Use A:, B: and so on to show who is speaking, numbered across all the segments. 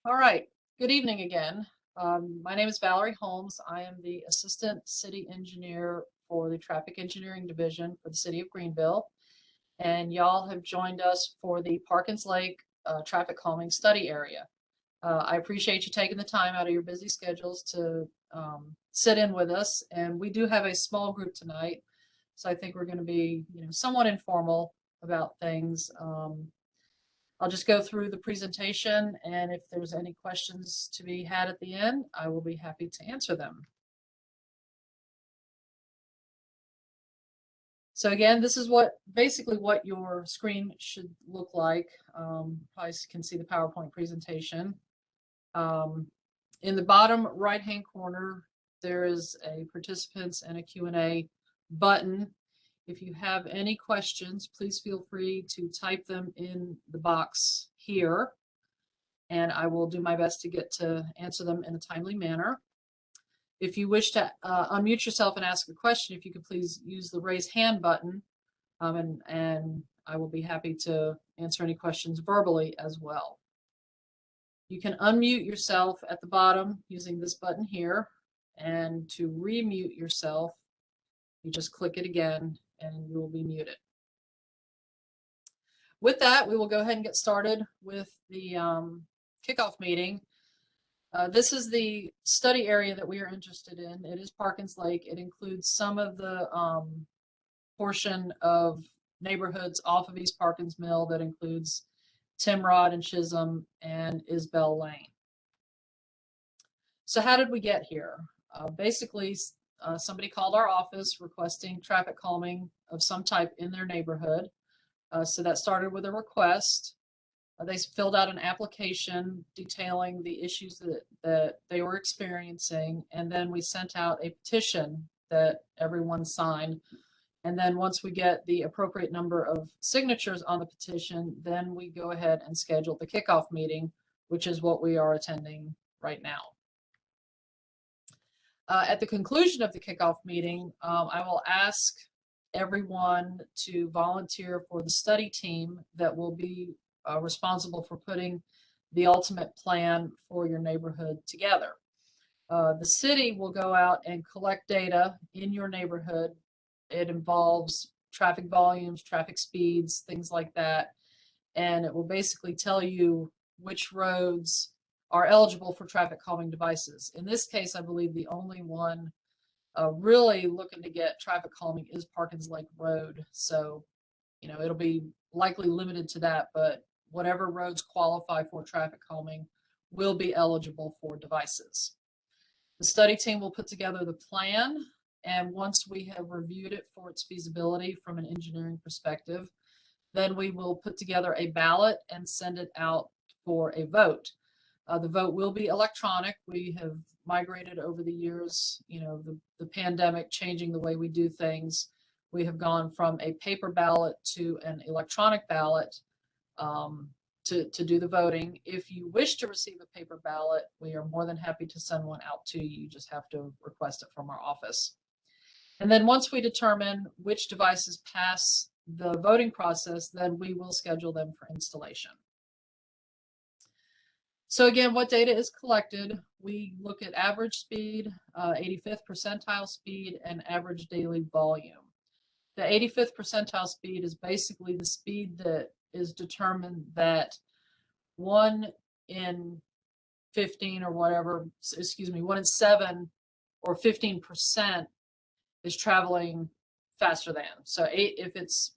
A: All right, good evening again. My name is Valerie Holmes. I am the Assistant City Engineer for the Traffic Engineering Division for the City of Greenville. And y'all have joined us for the Parkins Lake Traffic Calming Study Area. I appreciate you taking the time out of your busy schedules to sit in with us. And we do have a small group tonight, so I think we're going to be, somewhat informal about things. I'll just go through the presentation, and if there's any questions to be had at the end, I will be happy to answer them. So again, this is basically what your screen should look like. Probably can see the PowerPoint presentation. In the bottom right-hand corner, there is a participants and a Q&A button. If you have any questions, please feel free to type them in the box here, and I will do my best to get to answer them in a timely manner. If you wish to unmute yourself and ask a question, if you could please use the raise hand button, and I will be happy to answer any questions verbally as well. You can unmute yourself at the bottom using this button here, and to remute yourself, you just click it again and you will be muted. With that, we will go ahead and get started with the kickoff meeting. This is the study area that we are interested in. It is Parkins Lake. It includes some of the portion of neighborhoods off of East Parkins Mill that includes Timrod and Chisholm and Isbell Lane. So how did we get here? Basically, somebody called our office requesting traffic calming of some type in their neighborhood. So that started with a request. They filled out an application detailing the issues that they were experiencing, and then we sent out a petition that everyone signed. And then once we get the appropriate number of signatures on the petition, then we go ahead and schedule the kickoff meeting, which is what we are attending right now. At the conclusion of the kickoff meeting, I will ask everyone to volunteer for the study team that will be responsible for putting the ultimate plan for your neighborhood together. The city will go out and collect data in your neighborhood. It involves traffic volumes, traffic speeds, things like that. And it will basically tell you which roads are eligible for traffic calming devices. In this case, I believe the only one really looking to get traffic calming is Parkins Lake Road. So, it'll be likely limited to that, but whatever roads qualify for traffic calming will be eligible for devices. The study team will put together the plan, and once we have reviewed it for its feasibility from an engineering perspective, then we will put together a ballot and send it out for a vote. The vote will be electronic. We have migrated over the years, the pandemic changing the way we do things. We have gone from a paper ballot to an electronic ballot to do the voting. If you wish to receive a paper ballot, we are more than happy to send one out to you. You just have to request it from our office. And then once we determine which devices pass the voting process, then we will schedule them for installation. So again, what data is collected? We look at average speed, 85th percentile speed, and average daily volume. The 85th percentile speed is basically the speed that is determined that 1 in 15 or whatever, 1 in 7 or 15% is traveling faster than. So if it's,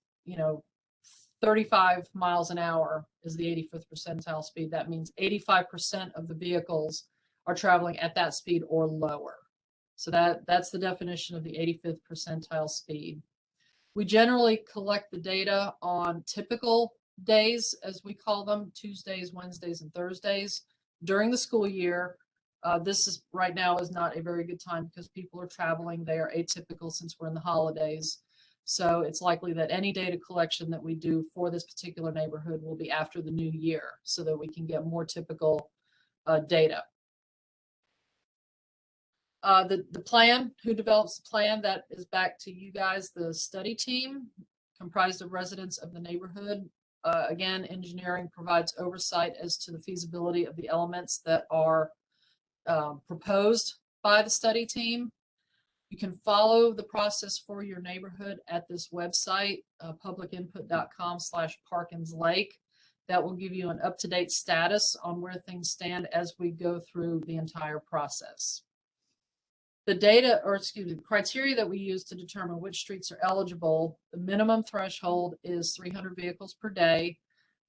A: 35 miles an hour is the 85th percentile speed. That means 85% of the vehicles are traveling at that speed or lower. So that's the definition of the 85th percentile speed. We generally collect the data on typical days, as we call them, Tuesdays, Wednesdays, and Thursdays during the school year. This is right now is not a very good time because people are traveling. They are atypical since we're in the holidays. So it's likely that any data collection that we do for this particular neighborhood will be after the new year so that we can get more typical data. The plan, who develops the plan, that is back to you guys, the study team comprised of residents of the neighborhood. Again, engineering provides oversight as to the feasibility of the elements that are proposed by the study team. You can follow the process for your neighborhood at this website, publicinput.com/Parkins Lake. That will give you an up-to-date status on where things stand as we go through the entire process. The data, or excuse me, the criteria that we use to determine which streets are eligible, the minimum threshold is 300 vehicles per day.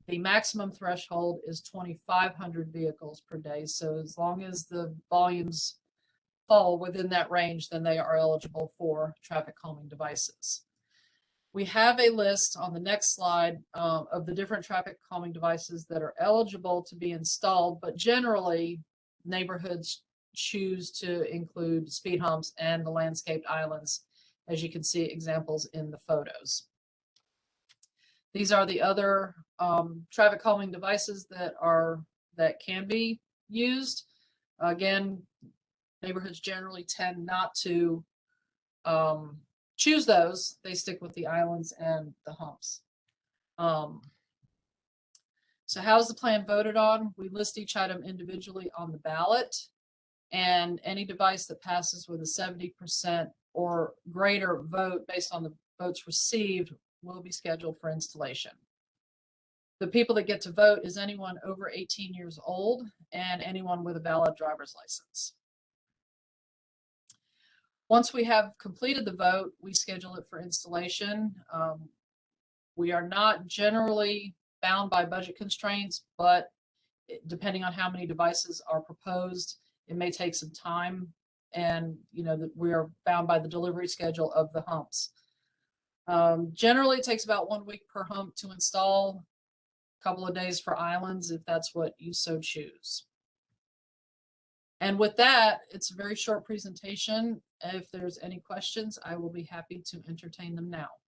A: The maximum threshold is 2,500 vehicles per day. So as long as the volumes fall within that range, then they are eligible for traffic calming devices. We have a list on the next slide of the different traffic calming devices that are eligible to be installed, but generally neighborhoods choose to include speed humps and the landscaped islands, as you can see examples in the photos. These are the other traffic calming devices that can be used. Again, neighborhoods generally tend not to choose those. They stick with the islands and the humps. So how is the plan voted on? We list each item individually on the ballot, and any device that passes with a 70% or greater vote based on the votes received will be scheduled for installation. The people that get to vote is anyone over 18 years old and anyone with a valid driver's license. Once we have completed the vote, we schedule it for installation. We are not generally bound by budget constraints, but depending on how many devices are proposed, it may take some time, and we are bound by the delivery schedule of the humps. Generally, it takes about 1 week per hump to install, a couple of days for islands if that's what you so choose. And with that, it's a very short presentation. If there's any questions, I will be happy to entertain them now.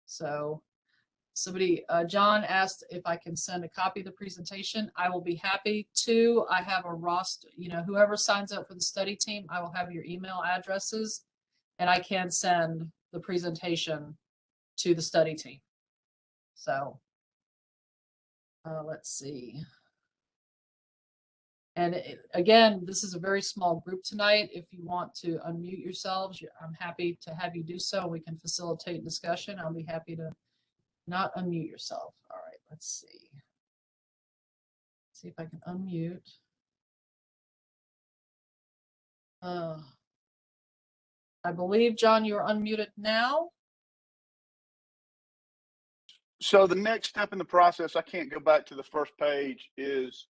A: So John asked if I can send a copy of the presentation. I will be happy to. I have a roster, whoever signs up for the study team, I will have your email addresses, and I can send the presentation to the study team. So let's see. And again, this is a very small group tonight. If you want to unmute yourselves, I'm happy to have you do so. We can facilitate discussion. I'll be happy to not unmute yourself. All right, let's see. See if I can unmute. I believe, John, you're unmuted now.
B: So the next step in the process, I can't go back to the first page, is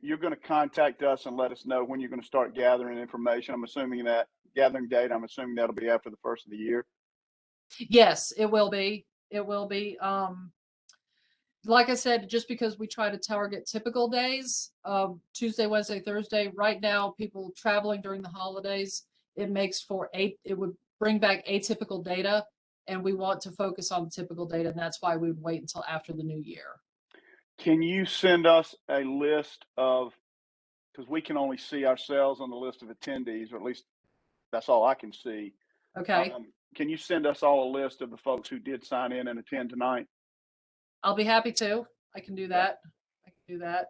B: you're going to contact us and let us know when you're going to start gathering information. I'm assuming that gathering date, I'm assuming that'll be after the first of the year.
A: Yes, it will be. It will be. Like I said, just because we try to target typical days, Tuesday, Wednesday, Thursday, right now, people traveling during the holidays, it would bring back atypical data, and we want to focus on typical data, and that's why we would wait until after the new year.
B: Can you send us a list of, because we can only see ourselves on the list of attendees, or at least that's all I can see.
A: Okay.
B: Can you send us all a list of the folks who did sign in and attend tonight?
A: I'll be happy to. I can do that. I can do that.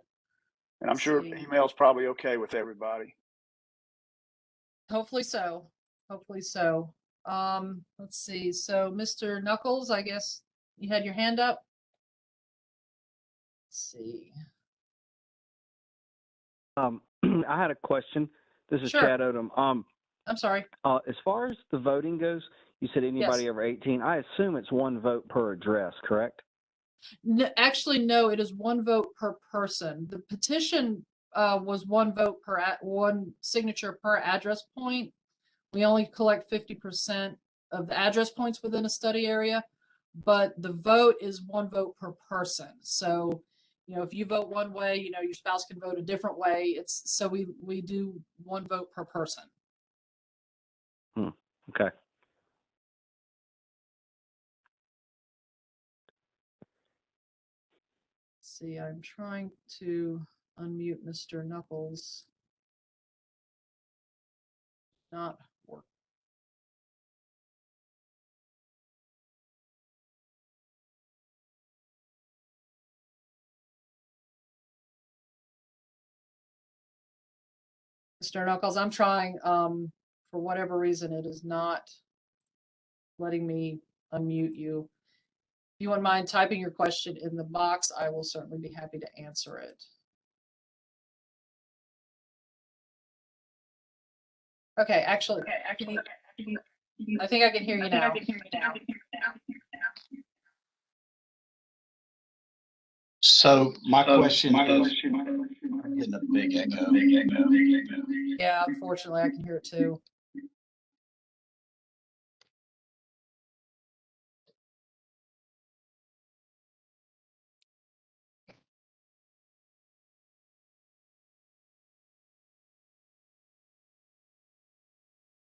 B: And I'm sure email's probably okay with everybody.
A: Hopefully so. Hopefully so. Let's see. So Mr. Knuckles, I guess you had your hand up. Let's see.
C: I had a question. This is
A: Sure.
C: Chad Odom.
A: I'm sorry.
C: As far as the voting goes, you said anybody over 18. I assume it's one vote per address, correct?
A: No, actually, no. It is one vote per person. The petition was one vote per one signature per address point. We only collect 50% of the address points within a study area, but the vote is one vote per person. So, if you vote one way, your spouse can vote a different way. So we do one vote per person.
C: Okay.
A: See, I'm trying to unmute Mr. Knuckles. Not work. Mr. Knuckles, I'm trying, for whatever reason, it is not letting me unmute you. If you wouldn't mind typing your question in the box, I will certainly be happy to answer it. Okay, actually, I think I can hear you now.
D: So my question is, I'm getting a big echo.
A: Yeah, unfortunately, I can hear it too.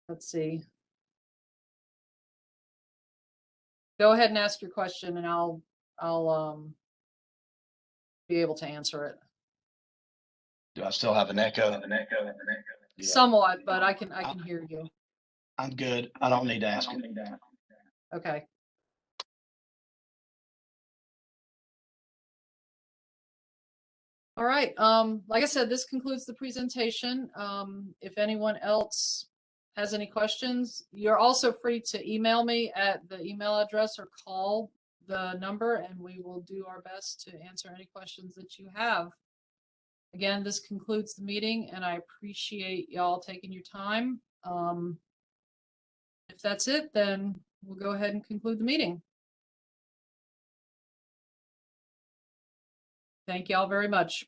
A: Let's see. Go ahead and ask your question and I'll be able to answer it.
D: Do I still have an echo? Yeah.
A: Somewhat, but I can hear you.
D: I'm good. I don't need to ask it.
A: Okay. All right. Like I said, this concludes the presentation. If anyone else has any questions, you're also free to email me at the email address or call the number and we will do our best to answer any questions that you have. Again, this concludes the meeting and I appreciate y'all taking your time. If that's it, then we'll go ahead and conclude the meeting. Thank y'all very much.